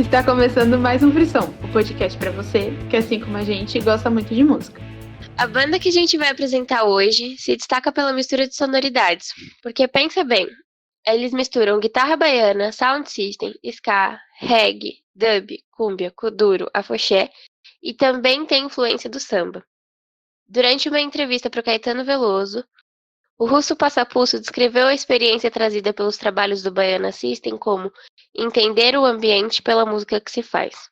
Está começando mais um Frição, o podcast para você que, assim como a gente, gosta muito de música. A banda que a gente vai apresentar hoje se destaca pela mistura de sonoridades, porque pensa bem, eles misturam guitarra baiana, sound system, ska, reggae, dub, cúmbia, kuduro, afoxé e também tem influência do samba. Durante uma entrevista para Caetano Veloso, o Russo Passapulso descreveu a experiência trazida pelos trabalhos do Baiana System como entender o ambiente pela música que se faz.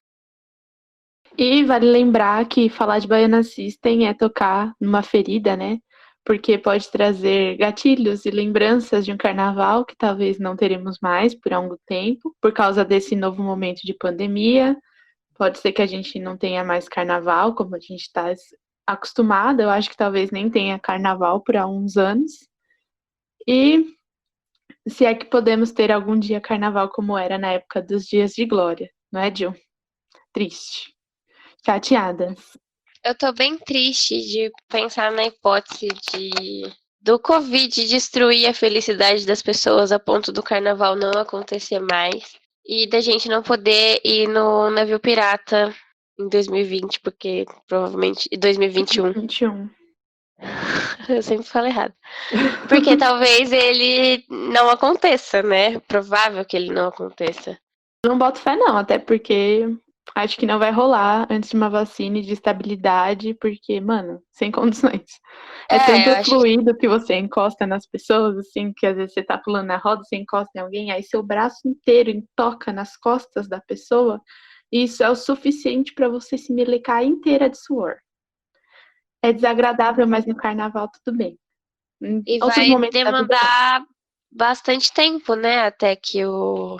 E vale lembrar que falar de Baiana System é tocar numa ferida, né? Porque pode trazer gatilhos e lembranças de um carnaval que talvez não teremos mais por algum tempo, por causa desse novo momento de pandemia. Pode ser que a gente não tenha mais carnaval, como a gente está acostumado. Eu acho que talvez nem tenha carnaval por há uns anos. E se é que podemos ter algum dia carnaval como era na época dos dias de glória, não é, Gil? Triste. Chateada. Eu tô bem triste de pensar na hipótese do Covid destruir a felicidade das pessoas a ponto do carnaval não acontecer mais e da gente não poder ir no navio pirata em 2020, porque provavelmente em 2021. 21. Eu sempre falo errado. Porque talvez ele não aconteça, né? Provável que ele não aconteça. Não boto fé não, até porque acho que não vai rolar antes de uma vacina e de estabilidade, porque, mano, sem condições. É Eu tanto acho que fluido que você encosta nas pessoas, assim, que às vezes você tá pulando na roda, você encosta em alguém, aí seu braço inteiro toca nas costas da pessoa, e isso é o suficiente pra você se melecar inteira de suor. É desagradável, mas no carnaval tudo bem. Em e outros vai momentos da vida, não. demandar bastante tempo, né? Até que o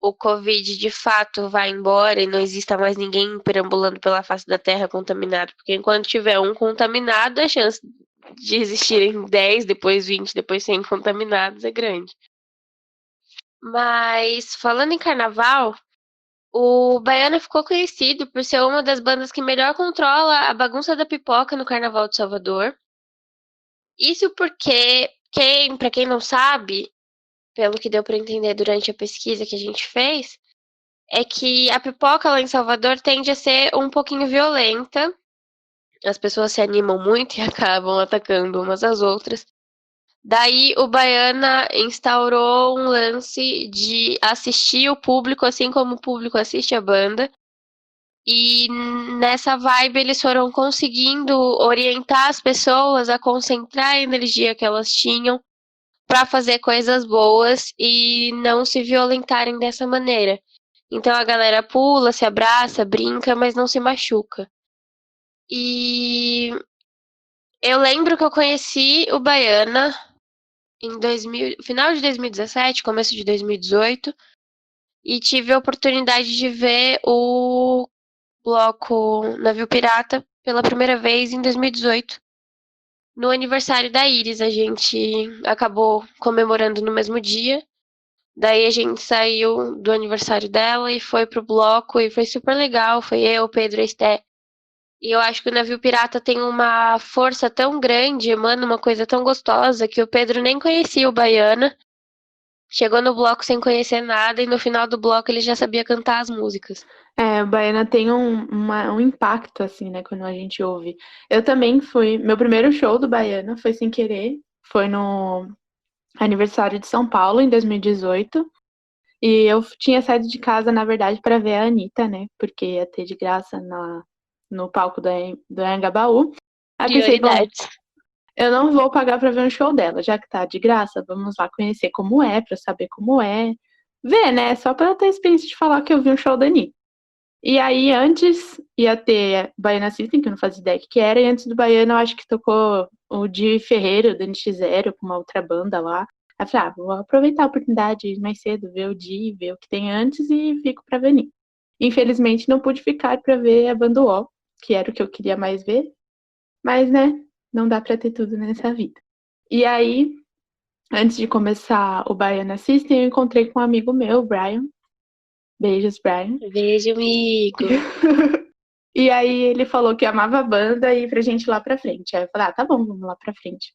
Covid de fato vai embora e não exista mais ninguém perambulando pela face da Terra contaminado. Porque enquanto tiver um contaminado, a chance de existirem 10, depois 20, depois 100 contaminados é grande. Mas, falando em carnaval, o Baiana ficou conhecido por ser uma das bandas que melhor controla a bagunça da pipoca no Carnaval de Salvador. Isso porque, para quem não sabe, pelo que deu para entender durante a pesquisa que a gente fez, é que a pipoca lá em Salvador tende a ser um pouquinho violenta. As pessoas se animam muito e acabam atacando umas às outras. Daí o Baiana instaurou um lance de assistir o público assim como o público assiste a banda. E nessa vibe eles foram conseguindo orientar as pessoas a concentrar a energia que elas tinham para fazer coisas boas e não se violentarem dessa maneira. Então a galera pula, se abraça, brinca, mas não se machuca. E eu lembro que eu conheci o Baiana em final de 2017, começo de 2018, e tive a oportunidade de ver o bloco Navio Pirata pela primeira vez em 2018. No aniversário da Iris, a gente acabou comemorando no mesmo dia. Daí a gente saiu do aniversário dela e foi pro bloco e foi super legal. Foi eu, Pedro e Esté. E eu acho que o Navio Pirata tem uma força tão grande, emana uma coisa tão gostosa que o Pedro nem conhecia o Baiana. Chegou no bloco sem conhecer nada e no final do bloco ele já sabia cantar as músicas. O Baiana tem um impacto, assim, né, quando a gente ouve. Eu também fui. Meu primeiro show do Baiana foi sem querer. Foi no aniversário de São Paulo, em 2018. E eu tinha saído de casa, na verdade, para ver a Anitta, né? Porque ia ter de graça no palco do Anhangabaú. Aí pensei, bom, Prioridades. eu não vou pagar para ver um show dela, já que tá de graça, vamos lá conhecer como é, para saber como é. Ver, né? Só pra eu ter a experiência de falar que eu vi um show da Anitta. E aí, antes ia ter Baiana System, que eu não fazia ideia que era, e antes do Baiana eu acho que tocou o Di Ferreira, o Dani X0, com uma outra banda lá. Aí eu falei, vou aproveitar a oportunidade de ir mais cedo, ver o Di, ver o que tem antes e fico pra venir. Infelizmente não pude ficar pra ver a banda O, que era o que eu queria mais ver, mas, né, não dá pra ter tudo nessa vida. E aí, antes de começar o Baiana System, eu encontrei com um amigo meu, o Brian. Beijos, Brian. Beijo, amigo. E aí ele falou que amava a banda e pra gente ir lá pra frente. Aí eu falei, tá bom, vamos lá pra frente.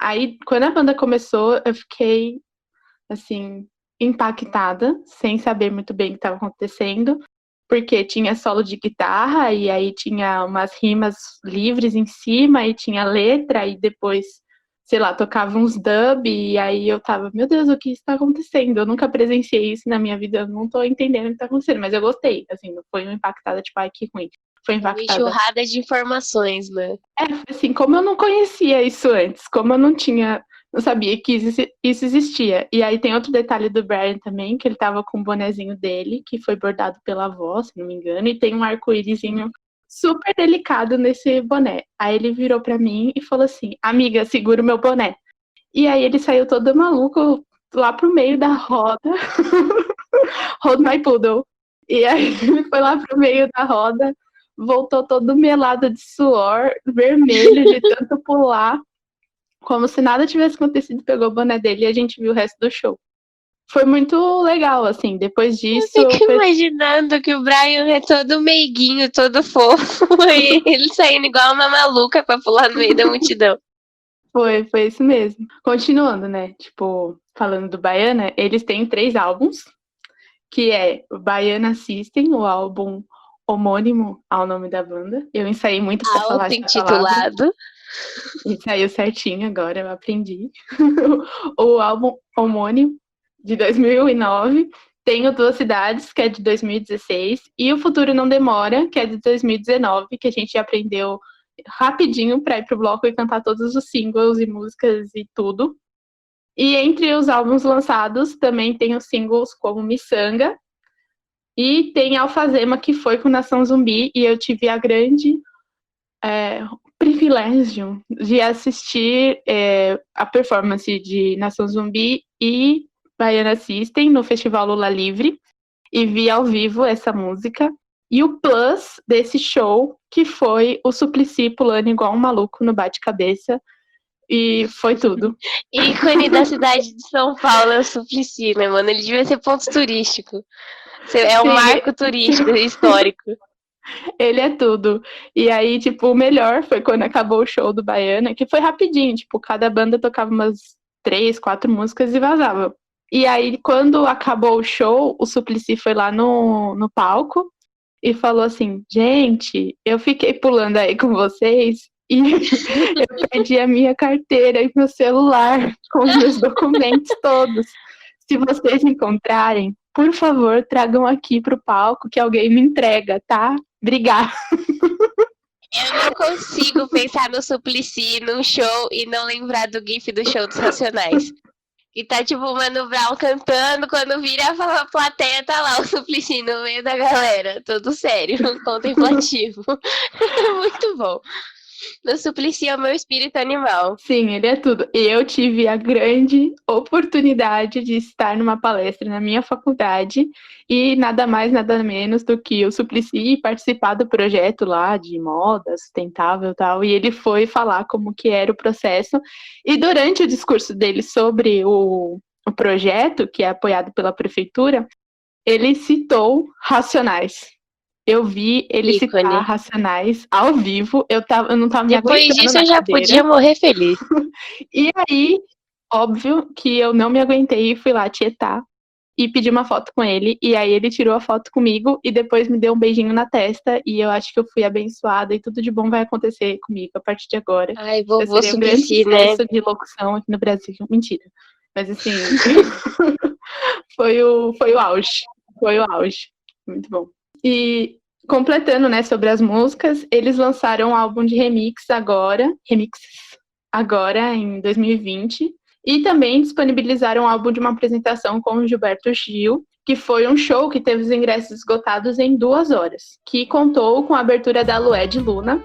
Aí, quando a banda começou, eu fiquei, assim, impactada, sem saber muito bem o que estava acontecendo, porque tinha solo de guitarra e aí tinha umas rimas livres em cima e tinha letra e depois, sei lá, tocava uns dub e aí eu tava, meu Deus, o que está acontecendo? Eu nunca presenciei isso na minha vida, eu não tô entendendo o que tá acontecendo, mas eu gostei, assim, não foi uma impactada, tipo, ai, que ruim. Foi Uma impactada. enxurrada de informações, né? Assim, como eu não conhecia isso antes, como eu não sabia que isso existia. E aí tem outro detalhe do Brian também, que ele tava com o bonezinho dele, que foi bordado pela avó, se não me engano, e tem um arco-írisinho super delicado nesse boné. Aí ele virou pra mim e falou assim, amiga, segura o meu boné. E aí ele saiu todo maluco lá pro meio da roda, hold my poodle. E aí ele foi lá pro meio da roda, voltou todo melado de suor, vermelho de tanto pular, como se nada tivesse acontecido, pegou o boné dele e a gente viu o resto do show. Foi muito legal, assim, depois Eu disso... fico imaginando que o Brian é todo meiguinho, todo fofo, e ele saindo igual uma maluca pra pular no meio da multidão. Foi isso mesmo. Continuando, né, tipo, falando do Baiana, eles têm 3 álbuns, que é o Baiana System, o álbum homônimo ao nome da banda. Eu ensaiei muito pra falar essa palavra. Auto-intitulado. E saiu certinho agora, eu aprendi. O álbum homônimo, de 2009. Tem o Duas Cidades, que é de 2016. E O Futuro Não Demora, que é de 2019, que a gente aprendeu rapidinho para ir pro bloco e cantar todos os singles e músicas e tudo. E entre os álbuns lançados, também tem os singles como Miçanga. E tem Alfazema, que foi com Nação Zumbi. E eu tive a grande... privilégio de assistir a performance de Nação Zumbi e Baiana System no Festival Lula Livre e vi ao vivo essa música. E o plus desse show, que foi o Suplicy pulando igual um maluco no bate-cabeça. E foi tudo. Ícone da cidade de São Paulo é o Suplicy, né, mano? Ele devia ser ponto turístico. É um marco turístico, histórico. Ele é tudo. E aí, tipo, o melhor foi quando acabou o show do Baiana, que foi rapidinho, tipo, cada banda tocava umas 3, 4 músicas e vazava. E aí, quando acabou o show, o Suplicy foi lá no palco e falou assim, gente, eu fiquei pulando aí com vocês e eu perdi a minha carteira e meu celular com os meus documentos todos. Se vocês encontrarem, por favor, tragam aqui pro palco que alguém me entrega, tá? Obrigada. Eu não consigo pensar no Suplicy num show e não lembrar do gif do show dos Racionais. E tá tipo o Mano Brown cantando, quando vira a plateia, tá lá o Suplicy no meio da galera. Todo sério, contemplativo. Muito bom. O Suplicy é o meu espírito animal. Sim, ele é tudo. E eu tive a grande oportunidade de estar numa palestra na minha faculdade e nada mais, nada menos do que o Suplicy participar do projeto lá de moda sustentável e tal. E ele foi falar como que era o processo. E durante o discurso dele sobre o projeto, que é apoiado pela prefeitura, ele citou Racionais. Eu vi ele Ícone. citar Racionais ao vivo, eu não tava me Depois aguentando disso na eu já cadeira. podia morrer feliz. E aí, óbvio que eu não me aguentei e fui lá tietar e pedi uma foto com ele. E aí ele tirou a foto comigo e depois me deu um beijinho na testa. E eu acho que eu fui abençoada e tudo de bom vai acontecer comigo a partir de agora. Ai, Eu vovô serei um grande Suplicy, né? sucesso de locução aqui no Brasil. Mentira. Mas assim, foi o auge. Foi o auge. Muito bom. E completando, né, sobre as músicas, eles lançaram um álbum de remixes agora em 2020, e também disponibilizaram um álbum de uma apresentação com o Gilberto Gil, que foi um show que teve os ingressos esgotados em 2 horas, que contou com a abertura da Lué de Luna.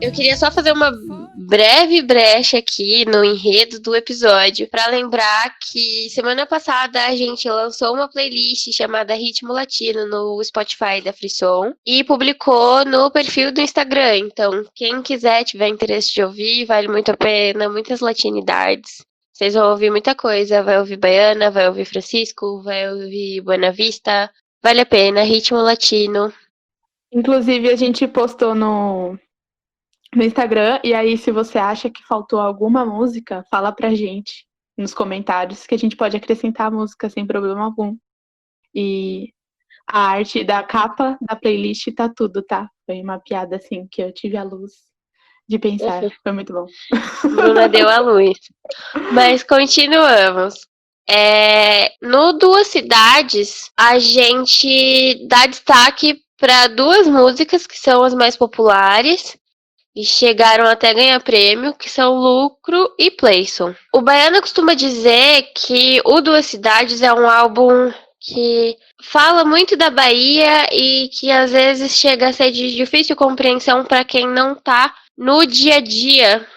Eu queria só fazer uma breve brecha aqui no enredo do episódio para lembrar que semana passada a gente lançou uma playlist chamada Ritmo Latino no Spotify da Frisson e publicou no perfil do Instagram. Então, quem quiser, tiver interesse de ouvir, vale muito a pena, muitas latinidades. Vocês vão ouvir muita coisa, vai ouvir Baiana, vai ouvir Francisco, vai ouvir Buena Vista. Vale a pena, Ritmo Latino. Inclusive, a gente postou no Instagram, e aí, se você acha que faltou alguma música, fala pra gente nos comentários, que a gente pode acrescentar a música sem problema algum. E a arte da capa da playlist tá tudo, tá? Foi uma piada, assim, que eu tive a luz de pensar. Foi muito bom. Bruna deu a luz. Mas continuamos. No Duas Cidades, a gente dá destaque para duas músicas que são as mais populares e chegaram até ganhar prêmio, que são Lucro e Playson. O Baiano costuma dizer que o Duas Cidades é um álbum que fala muito da Bahia e que às vezes chega a ser de difícil compreensão para quem não tá no dia a dia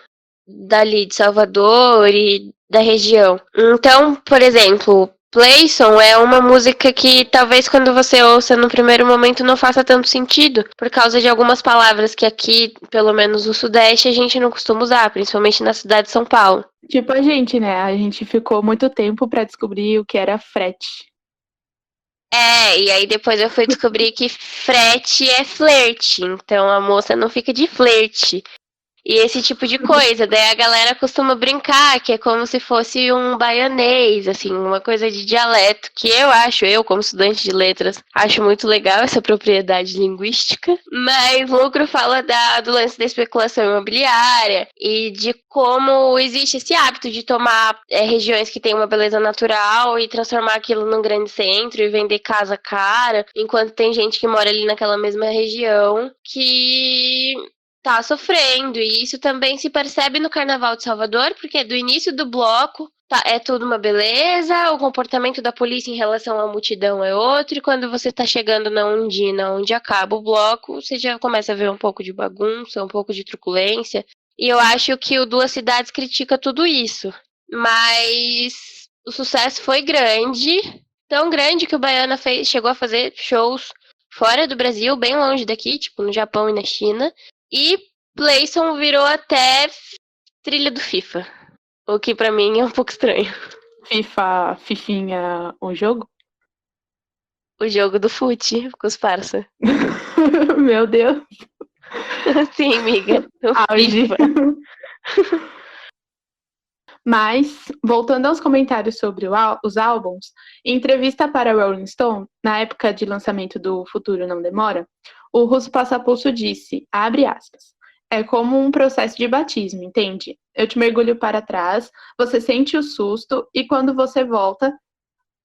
dali de Salvador e da região. Então, por exemplo, Playson é uma música que talvez quando você ouça no primeiro momento não faça tanto sentido, por causa de algumas palavras que aqui, pelo menos no Sudeste, a gente não costuma usar, principalmente na cidade de São Paulo. Tipo a gente, né? A gente ficou muito tempo pra descobrir o que era frete. E aí depois eu fui descobrir que frete é flerte, então a moça não fica de flerte. E esse tipo de coisa. Daí a galera costuma brincar que é como se fosse um baianês, assim, uma coisa de dialeto, que eu, como estudante de letras, acho muito legal essa propriedade linguística. Mas Lucro fala do lance da especulação imobiliária e de como existe esse hábito de tomar regiões que têm uma beleza natural e transformar aquilo num grande centro e vender casa cara, enquanto tem gente que mora ali naquela mesma região que tá sofrendo, e isso também se percebe no Carnaval de Salvador, porque do início do bloco é tudo uma beleza, o comportamento da polícia em relação à multidão é outro, e quando você tá chegando na Undina, onde acaba o bloco, você já começa a ver um pouco de bagunça, um pouco de truculência, e eu acho que o Duas Cidades critica tudo isso, mas o sucesso foi grande, tão grande que o Baiana chegou a fazer shows fora do Brasil, bem longe daqui, tipo no Japão e na China, e Playson virou até trilha do FIFA. O que pra mim é um pouco estranho. Fifinha, o jogo? O jogo do fute com os parça. Meu Deus. Sim, amiga. O Auge. FIFA. Mas, voltando aos comentários sobre os álbuns, em entrevista para Rolling Stone, na época de lançamento do Futuro Não Demora, o Russo Passapulso disse, abre aspas, é como um processo de batismo, entende? Eu te mergulho para trás, você sente o susto e quando você volta,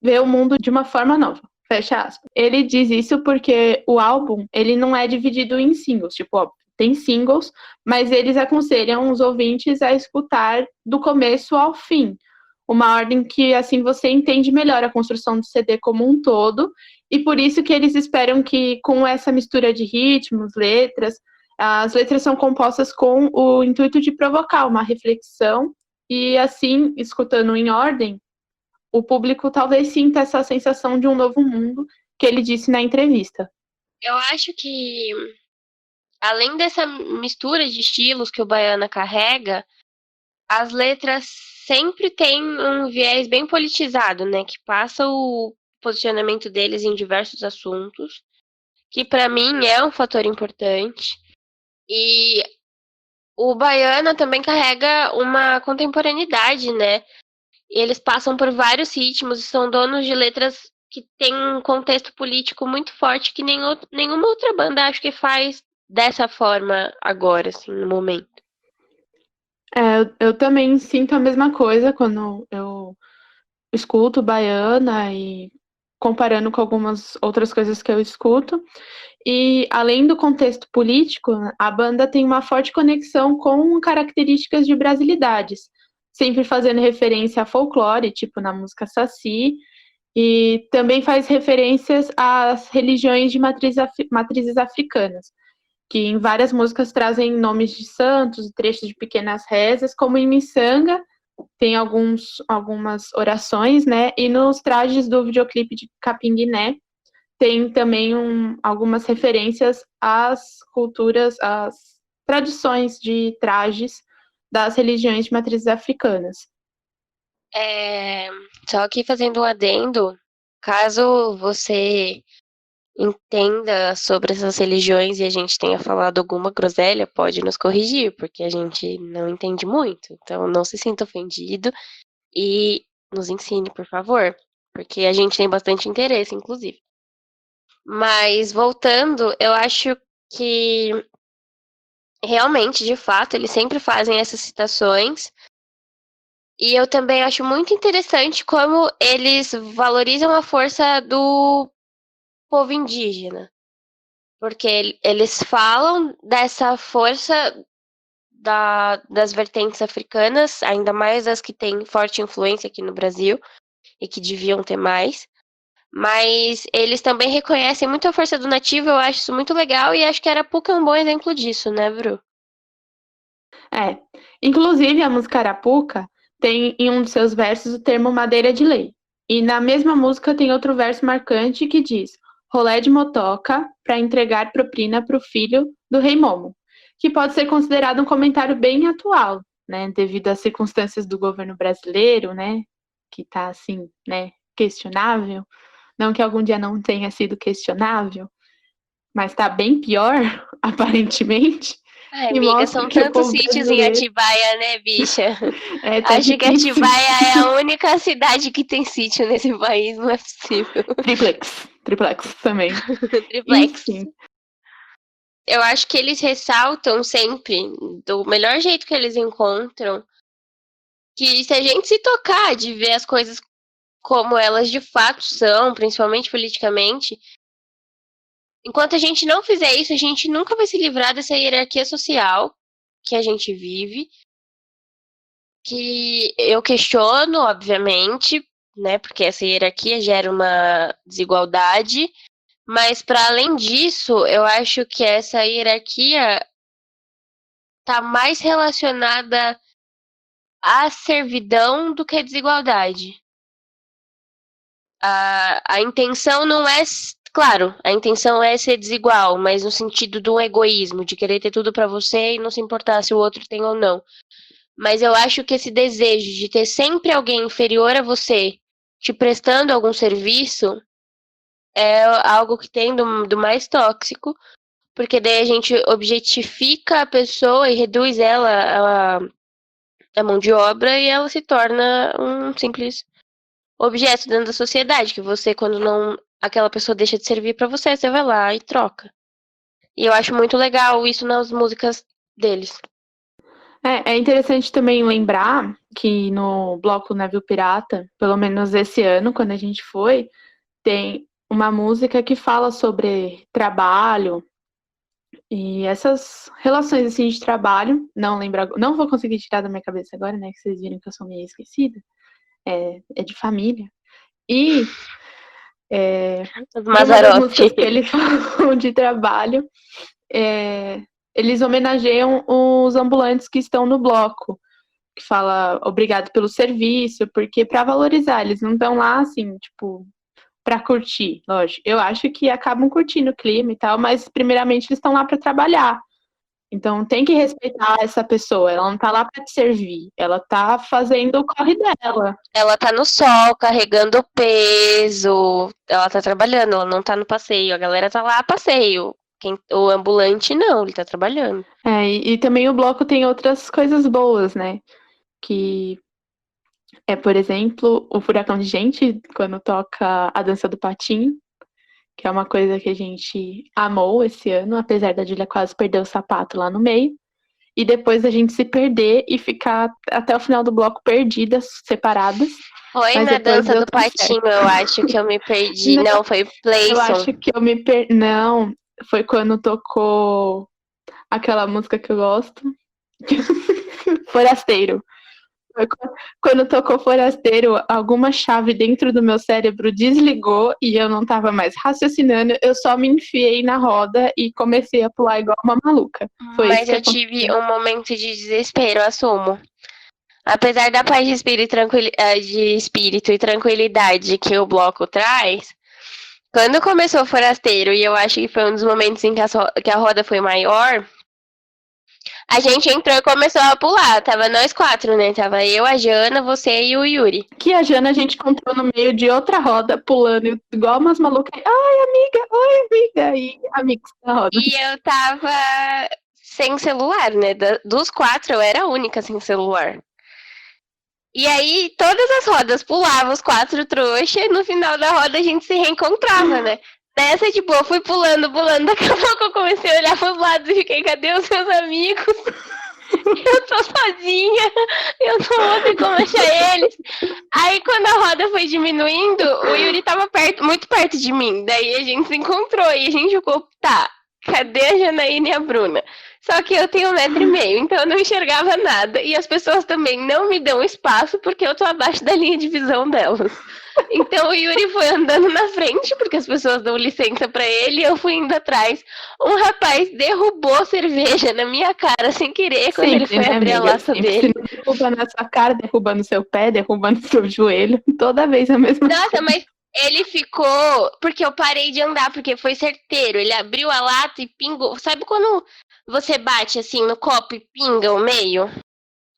vê o mundo de uma forma nova. Fecha aspas. Ele diz isso porque o álbum, ele não é dividido em singles, tipo, ó, tem singles, mas eles aconselham os ouvintes a escutar do começo ao fim. Uma ordem que, assim, você entende melhor a construção do CD como um todo, e por isso que eles esperam que, com essa mistura de ritmos, letras, as letras são compostas com o intuito de provocar uma reflexão, e assim, escutando em ordem, o público talvez sinta essa sensação de um novo mundo que ele disse na entrevista. Eu acho que, além dessa mistura de estilos que o Baiana carrega, as letras sempre têm um viés bem politizado, né? Que passa o posicionamento deles em diversos assuntos, que pra mim é um fator importante. E o Baiana também carrega uma contemporaneidade, né? E eles passam por vários ritmos e são donos de letras que têm um contexto político muito forte que nenhuma outra banda acho que faz dessa forma agora, assim, no momento. Eu também sinto a mesma coisa quando eu escuto Baiana e comparando com algumas outras coisas que eu escuto. E além do contexto político, a banda tem uma forte conexão com características de brasilidades, sempre fazendo referência a folclore, tipo na música Saci, e também faz referências às religiões de matrizes africanas, que em várias músicas trazem nomes de santos, trechos de pequenas rezas, como em Miçanga, tem algumas orações, né? E nos trajes do videoclipe de Capinguiné, tem também algumas referências às culturas, às tradições de trajes das religiões de matrizes africanas. Só que fazendo um adendo, caso você entenda sobre essas religiões e a gente tenha falado alguma groselha, pode nos corrigir, porque a gente não entende muito. Então não se sinta ofendido e nos ensine, por favor, porque a gente tem bastante interesse, inclusive. Mas voltando, eu acho que realmente, de fato, eles sempre fazem essas citações. E eu também acho muito interessante como eles valorizam a força do povo indígena. Porque eles falam dessa força das vertentes africanas, ainda mais as que têm forte influência aqui no Brasil e que deviam ter mais. Mas eles também reconhecem muito a força do nativo, eu acho isso muito legal e acho que Arapuca é um bom exemplo disso, né, Bru? É. Inclusive, a música Arapuca tem em um dos seus versos o termo madeira de lei. E na mesma música tem outro verso marcante que diz: rolé de motoca para entregar propina para o filho do rei Momo, que pode ser considerado um comentário bem atual, né, devido às circunstâncias do governo brasileiro, né, que está assim, né, questionável. Não que algum dia não tenha sido questionável, mas está bem pior, aparentemente, Ai, e amiga, mostra são que o tantos povo sítios em brasileiro Atibaia, né, bicha? tá Acho que difícil. Atibaia é a única cidade que tem sítio nesse país, não é possível. Triplex também. Triplex. Enfim, Eu acho que eles ressaltam sempre, do melhor jeito que eles encontram, que se a gente se tocar de ver as coisas como elas de fato são, principalmente politicamente, enquanto a gente não fizer isso, a gente nunca vai se livrar dessa hierarquia social que a gente vive, que eu questiono, obviamente, né, porque essa hierarquia gera uma desigualdade, mas para além disso, eu acho que essa hierarquia está mais relacionada à servidão do que à desigualdade. A intenção não é, claro, a intenção é ser desigual, mas no sentido do egoísmo, de querer ter tudo para você e não se importar se o outro tem ou não. Mas eu acho que esse desejo de ter sempre alguém inferior a você te prestando algum serviço é algo que tem do mais tóxico, porque daí a gente objetifica a pessoa e reduz ela a mão de obra e ela se torna um simples objeto dentro da sociedade, que você, quando não aquela pessoa deixa de servir pra você, você vai lá e troca. E eu acho muito legal isso nas músicas deles. é interessante também lembrar que no bloco Navio Pirata, pelo menos esse ano, quando a gente foi, tem uma música que fala sobre trabalho e essas relações assim de trabalho. Não lembro, não vou conseguir tirar da minha cabeça agora, né? Que vocês viram que eu sou meio esquecida. É de família. E Os em uma das Mazzaropi. músicas que eles falam de trabalho, eles homenageiam os ambulantes que estão no bloco, que fala obrigado pelo serviço, porque para valorizar, eles não estão lá assim, tipo, para curtir, lógico. Eu acho que acabam curtindo o clima e tal, mas primeiramente eles estão lá para trabalhar. Então tem que respeitar essa pessoa, ela não tá lá para te servir, ela tá fazendo o corre dela. Ela tá no sol, carregando peso, ela tá trabalhando, ela não tá no passeio. A galera tá lá a passeio. O ambulante não, ele tá trabalhando. E também o bloco tem outras coisas boas, né? Que por exemplo, o Furacão de Gente, quando toca a dança do patinho, que é uma coisa que a gente amou esse ano, apesar da Julia quase perder o sapato lá no meio. E depois a gente se perder e ficar até o final do bloco perdidas, separadas. Foi Mas na depois dança deu do tudo patinho, certo. eu acho que eu me perdi. Não, Não, foi eu Playson. acho que eu me perdi. Não, foi quando tocou aquela música que eu gosto. Forasteiro. Foi quando tocou Forasteiro, alguma chave dentro do meu cérebro desligou e eu não estava mais raciocinando, eu só me enfiei na roda e comecei a pular igual uma maluca. Foi isso Mas que eu tive aconteceu. um momento de desespero, assumo. Apesar da paz de espírito, de espírito e tranquilidade que o bloco traz, quando começou o Forasteiro, e eu acho que foi um dos momentos em que que a roda foi maior, A gente entrou e começou a pular. Tava nós 4, né? Tava eu, a Jana, você e o Yuri. Que a Jana a gente encontrou no meio de outra roda, pulando igual umas malucas. Ai, amiga, oi, amiga. E amigos da roda. E eu tava sem celular, né? Dos 4, eu era a única sem celular. E aí, todas as rodas pulavam, os 4 trouxas, e no final da roda a gente se reencontrava, né? Nessa, tipo, eu fui pulando, daqui a pouco eu comecei a olhar pros lados e fiquei, cadê os meus amigos? Eu tô sozinha, eu não vou ter como achar eles. Aí, quando a roda foi diminuindo, o Yuri tava muito perto de mim. Daí a gente se encontrou e a gente ficou, tá, cadê a Janaína e a Bruna? Só que eu tenho 1,5 m, então eu não enxergava nada. E as pessoas também não me dão espaço porque eu tô abaixo da linha de visão delas. Então o Yuri foi andando na frente, porque as pessoas dão licença pra ele, e eu fui indo atrás. Um rapaz derrubou cerveja na minha cara sem querer quando ele foi abrir a lata dele. Derrubando a sua cara, derrubando seu pé, derrubando seu joelho. Toda vez a mesma coisa. Nossa, mas ele ficou... Porque eu parei de andar, porque foi certeiro. Ele abriu a lata e pingou. Sabe quando você bate assim no copo e pinga o meio?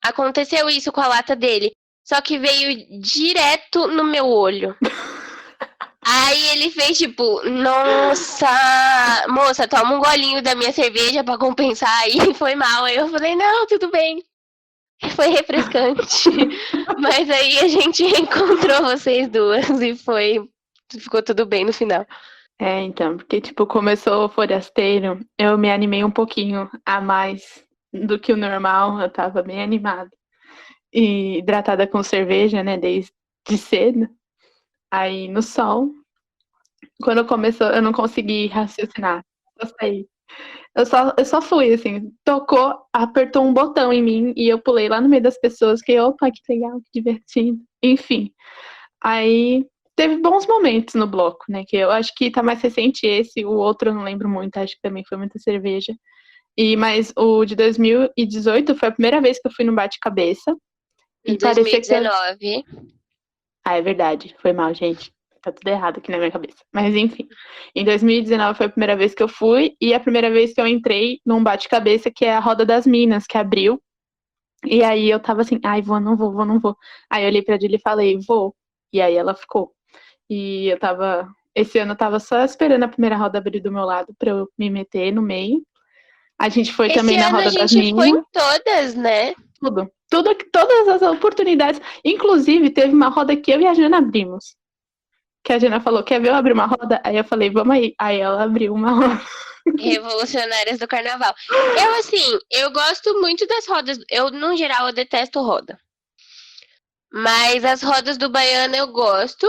Aconteceu isso com a lata dele. Só que veio direto no meu olho. Aí ele fez tipo, nossa, moça, toma um golinho da minha cerveja pra compensar. Aí foi mal. Aí eu falei, não, tudo bem. Foi refrescante. Mas aí a gente reencontrou vocês duas e ficou tudo bem no final. Então, porque tipo, começou o Forasteiro, eu me animei um pouquinho a mais do que o normal, eu tava bem animada. E hidratada com cerveja, né, desde cedo. Aí no sol, quando começou, eu não consegui raciocinar. Eu saí. Eu só fui, assim, tocou, apertou um botão em mim e eu pulei lá no meio das pessoas, que opa, que legal, que divertido. Enfim, aí teve bons momentos no bloco, né, que eu acho que tá mais recente esse, o outro eu não lembro muito, acho que também foi muita cerveja. Mas o de 2018 foi a primeira vez que eu fui no bate-cabeça. Em 2019. É verdade. Foi mal, gente. Tá tudo errado aqui na minha cabeça. Mas enfim. Em 2019 foi a primeira vez que eu fui. E a primeira vez que eu entrei num bate-cabeça, que é a Roda das Minas, que abriu. E aí eu tava assim, ai, vou, não vou. Aí eu olhei pra Julie e falei, vou. E aí ela ficou. E esse ano eu tava só esperando a primeira roda abrir do meu lado pra eu me meter no meio. A gente foi também na Roda das Minas. A gente foi em todas, né? Todas as oportunidades. Inclusive, teve uma roda que eu e a Jana abrimos. Que a Jana falou, quer ver eu abrir uma roda? Aí eu falei, vamos aí. Aí ela abriu uma roda. Revolucionárias do carnaval. Eu gosto muito das rodas. Eu, no geral, eu detesto roda. Mas as rodas do baiano eu gosto,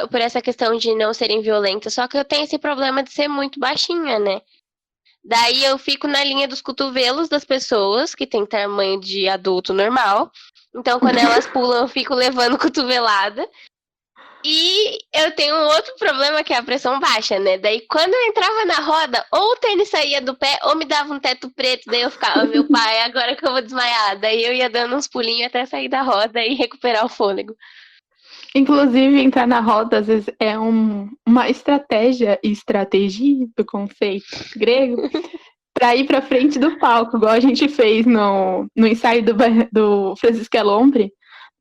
por essa questão de não serem violentas. Só que eu tenho esse problema de ser muito baixinha, né? Daí eu fico na linha dos cotovelos das pessoas, que tem tamanho de adulto normal. Então, quando elas pulam, eu fico levando cotovelada. E eu tenho um outro problema, que é a pressão baixa, né? Daí, quando eu entrava na roda, ou o tênis saía do pé, ou me dava um teto preto. Daí eu ficava, meu pai, agora que eu vou desmaiar. Daí eu ia dando uns pulinhos até sair da roda e recuperar o fôlego. Inclusive, entrar na roda, às vezes, é uma estratégia do conceito grego, para ir para frente do palco, igual a gente fez no ensaio do Francisco Elombre,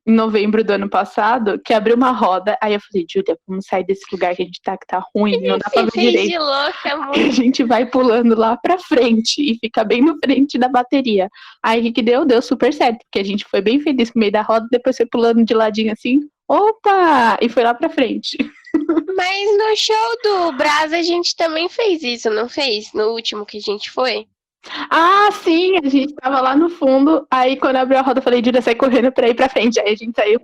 em novembro do ano passado, que abriu uma roda. Aí eu falei, Júlia, vamos sair desse lugar que a gente tá, que tá ruim, não dá pra ver direito. De louca, amor. A gente vai pulando lá pra frente e fica bem no frente da bateria. Aí o que deu? Deu super certo, porque a gente foi bem feliz no meio da roda, depois foi pulando de ladinho assim, opa! E foi lá pra frente. Mas no show do Brás a gente também fez isso, não fez? No último que a gente foi? Ah, sim, a gente tava lá no fundo, aí quando abriu a roda eu falei, Júlia, sai correndo pra ir pra frente, aí a gente saiu.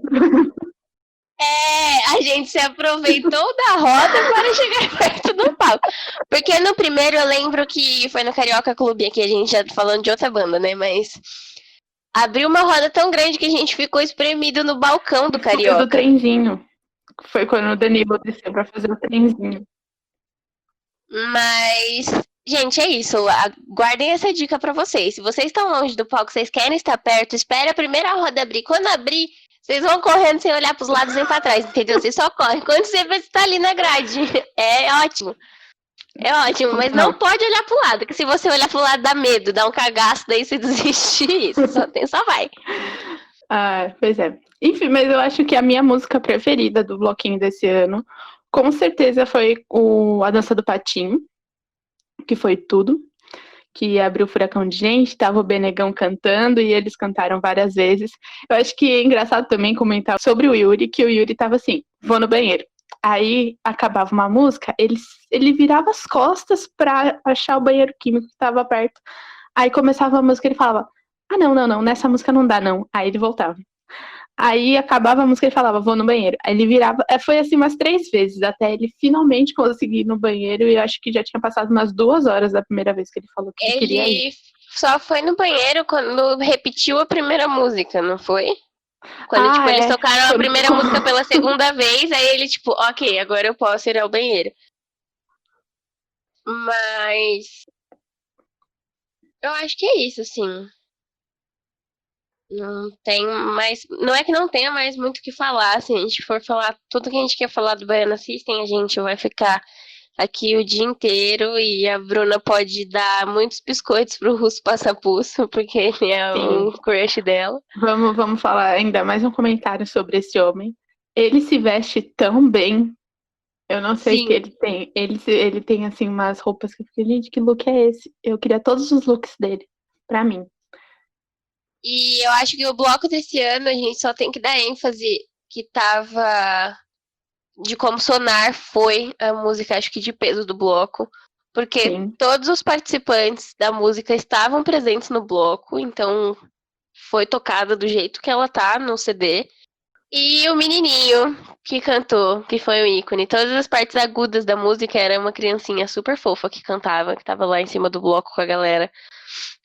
A gente se aproveitou da roda para chegar perto do palco. Porque no primeiro eu lembro que foi no Carioca Clube, aqui a gente já tá falando de outra banda, né, mas abriu uma roda tão grande que a gente ficou espremido no balcão do Carioca. Do trenzinho. Foi quando o Danilo desceu pra fazer o trenzinho. Mas... gente, é isso. Guardem essa dica pra vocês. Se vocês estão longe do palco, vocês querem estar perto, espere a primeira roda abrir. Quando abrir, vocês vão correndo sem olhar pros lados nem pra trás, entendeu? Vocês só correm. Quando você vai estar ali na grade. É ótimo. É ótimo, mas não pode olhar pro lado, que se você olhar pro lado dá medo, dá um cagaço, daí você desiste disso. Só vai. Ah, pois é. Enfim, mas eu acho que a minha música preferida do bloquinho desse ano, com certeza, foi A Dança do Patinho, que foi tudo. Que abriu o Furacão de Gente, tava o Benegão cantando e eles cantaram várias vezes. Eu acho que é engraçado também comentar sobre o Yuri, que o Yuri tava assim, vou no banheiro. Aí acabava uma música, ele virava as costas pra achar o banheiro químico que tava perto. Aí começava a música e ele falava, ah, não, nessa música não dá não. Aí ele voltava. Aí acabava a música e ele falava, vou no banheiro. Aí ele virava, foi assim umas 3 vezes, até ele finalmente conseguir ir no banheiro, e eu acho que já tinha passado umas 2 horas da primeira vez que ele falou que queria ir. Ele só foi no banheiro quando repetiu a primeira música, não foi? Quando, eles tocaram a primeira música pela segunda vez, aí ele, ok, agora eu posso ir ao banheiro. Mas eu acho que é isso, assim. Não tem mais. Não é que não tenha mais muito o que falar. Se a gente for falar tudo que a gente quer falar do Baiana System, a gente vai ficar aqui o dia inteiro e a Bruna pode dar muitos biscoitos pro Russo Passapulso, porque ele é um crush dela. Vamos falar ainda mais um comentário sobre esse homem. Ele se veste tão bem. Eu não sei o que ele tem. Ele tem, assim, umas roupas que eu fiquei, gente, que look é esse? Eu queria todos os looks dele, pra mim. E eu acho que o bloco desse ano a gente só tem que dar ênfase que tava de como Sonar foi a música, acho que de peso do bloco. Porque todos os participantes da música estavam presentes no bloco, então foi tocada do jeito que ela tá no CD. E o menininho que cantou, que foi o ícone. Todas as partes agudas da música era uma criancinha super fofa que cantava, que tava lá em cima do bloco com a galera.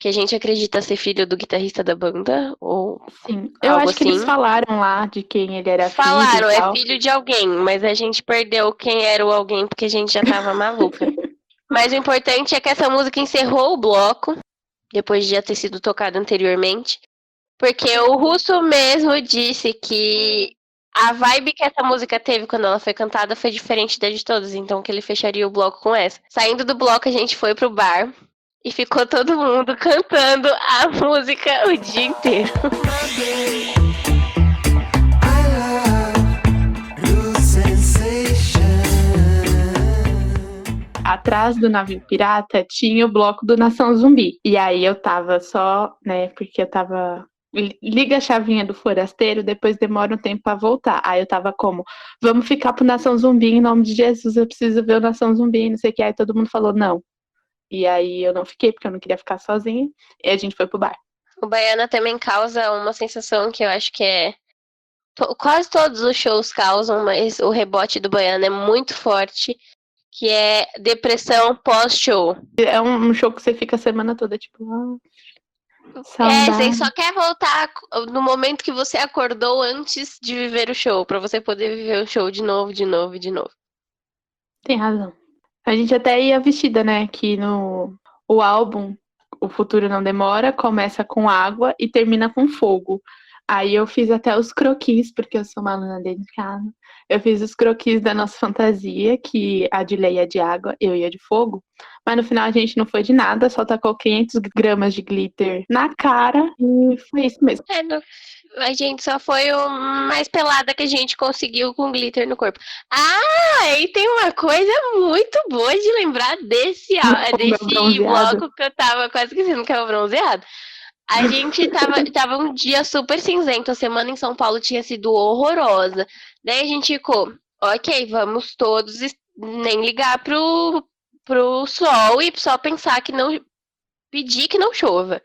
Que a gente acredita ser filho do guitarrista da banda, ou sim, eu acho que eles falaram lá de quem ele era filho. Falaram, é filho de alguém, mas a gente perdeu quem era o alguém porque a gente já tava maluca. Mas o importante é que essa música encerrou o bloco, depois de já ter sido tocada anteriormente. Porque o Russo mesmo disse que a vibe que essa música teve quando ela foi cantada foi diferente da de todas, então que ele fecharia o bloco com essa. Saindo do bloco, a gente foi pro bar e ficou todo mundo cantando a música o dia inteiro. Atrás do navio pirata tinha o bloco do Nação Zumbi. E aí eu tava só, né, porque eu tava... Liga a chavinha do forasteiro, depois demora um tempo pra voltar. Aí eu tava como, vamos ficar pro Nação Zumbi, em nome de Jesus, eu preciso ver o Nação Zumbi, não sei o que. Aí todo mundo falou, não. E aí eu não fiquei, porque eu não queria ficar sozinha. E a gente foi pro bar. O Baiana também causa uma sensação que eu acho que é... Quase todos os shows causam, mas o rebote do Baiana é muito forte, que é depressão pós-show. É um show que você fica a semana toda, tipo... você só quer voltar no momento que você acordou antes de viver o show, pra você poder viver o show de novo. Tem razão. A gente até ia vestida, né, que o álbum O Futuro Não Demora começa com água e termina com fogo. Aí eu fiz até os croquis, porque eu sou uma aluna dedicada. Eu fiz os croquis da nossa fantasia, que a de Leia é de água, eu ia de fogo. Mas no final a gente não foi de nada, só tacou 500 gramas de glitter na cara e foi isso mesmo. A gente só foi o mais pelada que a gente conseguiu com glitter no corpo. E tem uma coisa muito boa de lembrar desse bloco que eu tava quase esquecendo, que é o bronzeado. A gente tava um dia super cinzento, a semana em São Paulo tinha sido horrorosa. Daí a gente ficou, ok, vamos todos nem ligar pro sol e só pensar que não... pedir que não chova.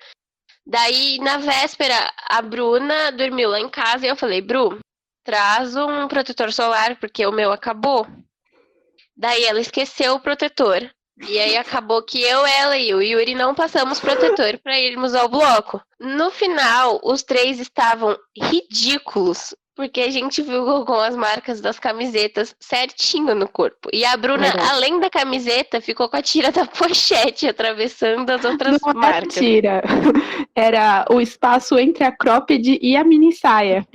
Daí, na véspera, a Bruna dormiu lá em casa e eu falei, Bru, traz um protetor solar, porque o meu acabou. Daí ela esqueceu o protetor. E aí acabou que ela e o Yuri não passamos protetor para irmos ao bloco. No final, os 3 estavam ridículos, porque a gente viu com as marcas das camisetas certinho no corpo. E a Bruna, além da camiseta, ficou com a tira da pochete atravessando as outras marcas. Não era tira, era o espaço entre a cropped e a mini saia.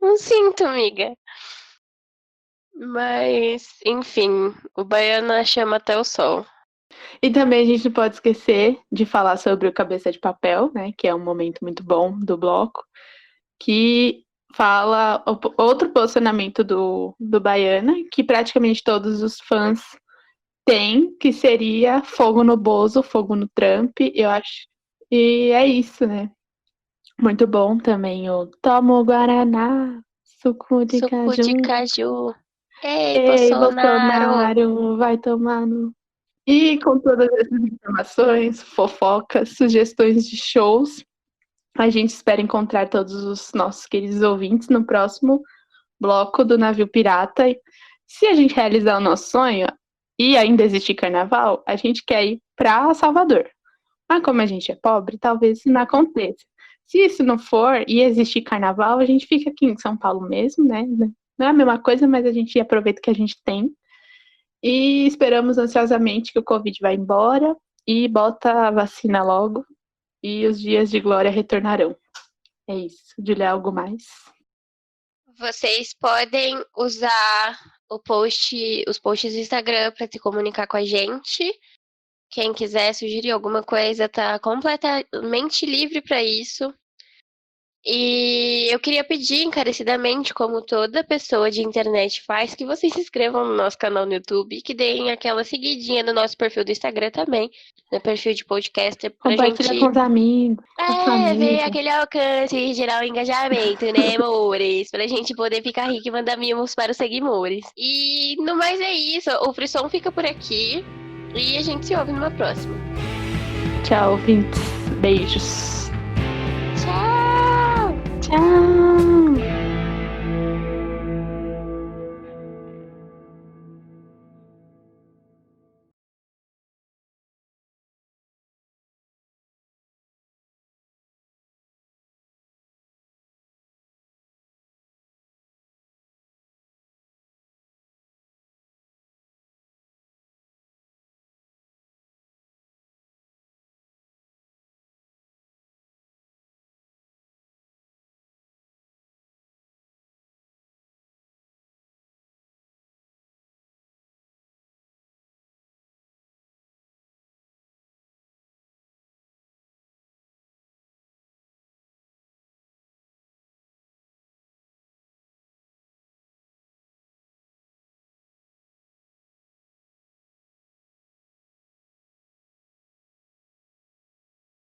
Um cinto, amiga. Mas, enfim, o Baiana chama até o sol. E também a gente não pode esquecer de falar sobre o Cabeça de Papel, né? Que é um momento muito bom do bloco, que fala outro posicionamento do Baiana, que praticamente todos os fãs têm, que seria fogo no Bozo, fogo no Trump, eu acho. E é isso, né? Muito bom também o Tomo Guaraná, suco de Suco caju. de caju. Ei, Ei, Bolsonaro! Bolsonaro, vai tomar no... E com todas essas informações, fofocas, sugestões de shows, a gente espera encontrar todos os nossos queridos ouvintes no próximo bloco do Navio Pirata. Se a gente realizar o nosso sonho e ainda existir carnaval, a gente quer ir para Salvador. Mas como a gente é pobre, talvez isso não aconteça. Se isso não for e existir carnaval, a gente fica aqui em São Paulo mesmo, né? Não é a mesma coisa, mas a gente aproveita o que a gente tem. E esperamos ansiosamente que o Covid vá embora e bota a vacina logo e os dias de glória retornarão. É isso. Julia, algo mais? Vocês podem usar os posts do Instagram para se comunicar com a gente. Quem quiser sugerir alguma coisa, tá completamente livre para isso. E eu queria pedir encarecidamente, como toda pessoa de internet faz, que vocês se inscrevam no nosso canal no YouTube e que deem aquela seguidinha no nosso perfil do Instagram também, no perfil de podcaster, pra Compartilha gente com os amigos, com a ver família. aquele alcance e gerar o engajamento, né, amores? Pra gente poder ficar rico e mandar mimos para os seguidores. E no mais é isso, o Frisson fica por aqui e a gente se ouve numa próxima. Tchau, ouvintes. Beijos. Tchau! Tchau.